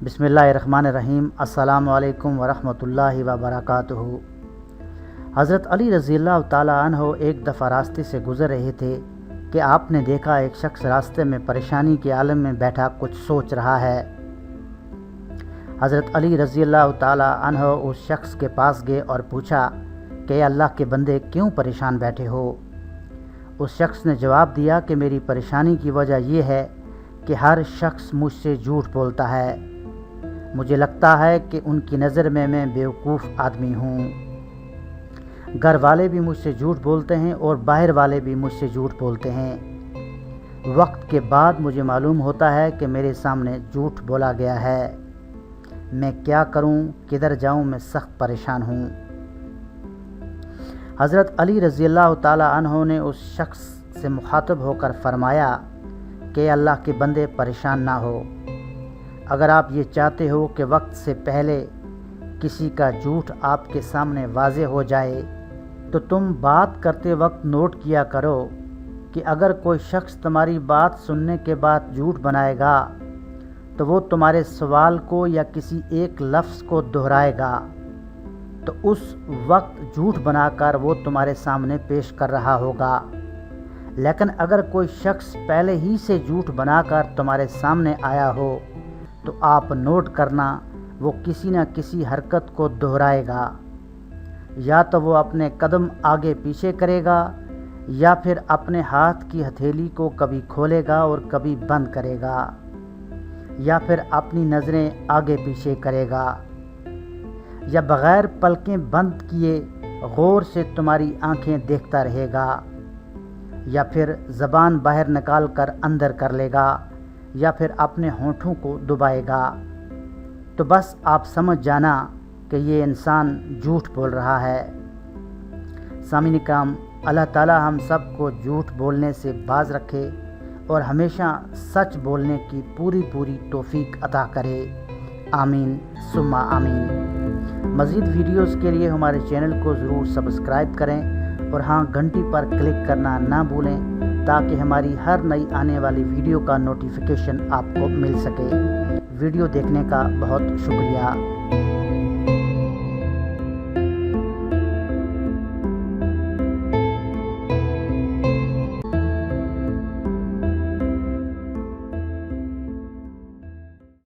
बिस्मिल्लाहिर्रहमानिर्रहीम। अस्सलामु अलैकुम वरहमतुल्लाहि वबरकातुहू। हज़रत अली रज़ी अल्लाह ताला अन्हो एक दफ़ा रास्ते से गुज़र रहे थे कि आपने देखा एक शख्स रास्ते में परेशानी के आलम में बैठा कुछ सोच रहा है। हज़रत अली रज़ी अल्लाह ताला अन्हो उस शख्स के पास गए और पूछा कि अल्लाह के बंदे क्यों परेशान बैठे हो। उस शख्स ने जवाब दिया कि मेरी परेशानी की वजह यह है कि हर शख्स मुझसे झूठ बोलता है। मुझे लगता है कि उनकी नज़र में मैं बेवकूफ़ आदमी हूँ। घर वाले भी मुझसे झूठ बोलते हैं और बाहर वाले भी मुझसे झूठ बोलते हैं। वक्त के बाद मुझे मालूम होता है कि मेरे सामने झूठ बोला गया है। मैं क्या करूँ, किधर जाऊँ, मैं सख्त परेशान हूँ। हज़रत अली रज़ी अल्लाह ताला अन्हो ने उस शख्स से मुखातब होकर फरमाया कि अल्लाह के बंदे परेशान ना हो। अगर आप ये चाहते हो कि वक्त से पहले किसी का झूठ आपके सामने वाज़े हो जाए तो तुम बात करते वक्त नोट किया करो कि अगर कोई शख्स तुम्हारी बात सुनने के बाद झूठ बनाएगा तो वो तुम्हारे सवाल को या किसी एक लफ्ज़ को दोहराएगा, तो उस वक्त झूठ बनाकर वो तुम्हारे सामने पेश कर रहा होगा। लेकिन अगर कोई शख्स पहले ही से झूठ बनाकर तुम्हारे सामने आया हो तो आप नोट करना, वो किसी न किसी हरकत को दोहराएगा। या तो वो अपने कदम आगे पीछे करेगा या फिर अपने हाथ की हथेली को कभी खोलेगा और कभी बंद करेगा, या फिर अपनी नज़रें आगे पीछे करेगा, या बग़ैर पलकें बंद किए गौर से तुम्हारी आंखें देखता रहेगा, या फिर ज़बान बाहर निकाल कर अंदर कर लेगा, या फिर अपने होंठों को दबाएगा। तो बस आप समझ जाना कि ये इंसान झूठ बोल रहा है। सामीन इकराम, अल्लाह ताला हम सब को झूठ बोलने से बाज रखे और हमेशा सच बोलने की पूरी तौफीक अता करे। आमीन सुम्मा आमीन। मज़ीद वीडियोस के लिए हमारे चैनल को ज़रूर सब्सक्राइब करें और हाँ, घंटी पर क्लिक करना ना भूलें ताकि हमारी हर नई आने वाली वीडियो का नोटिफिकेशन आपको मिल सके। वीडियो देखने का बहुत शुक्रिया।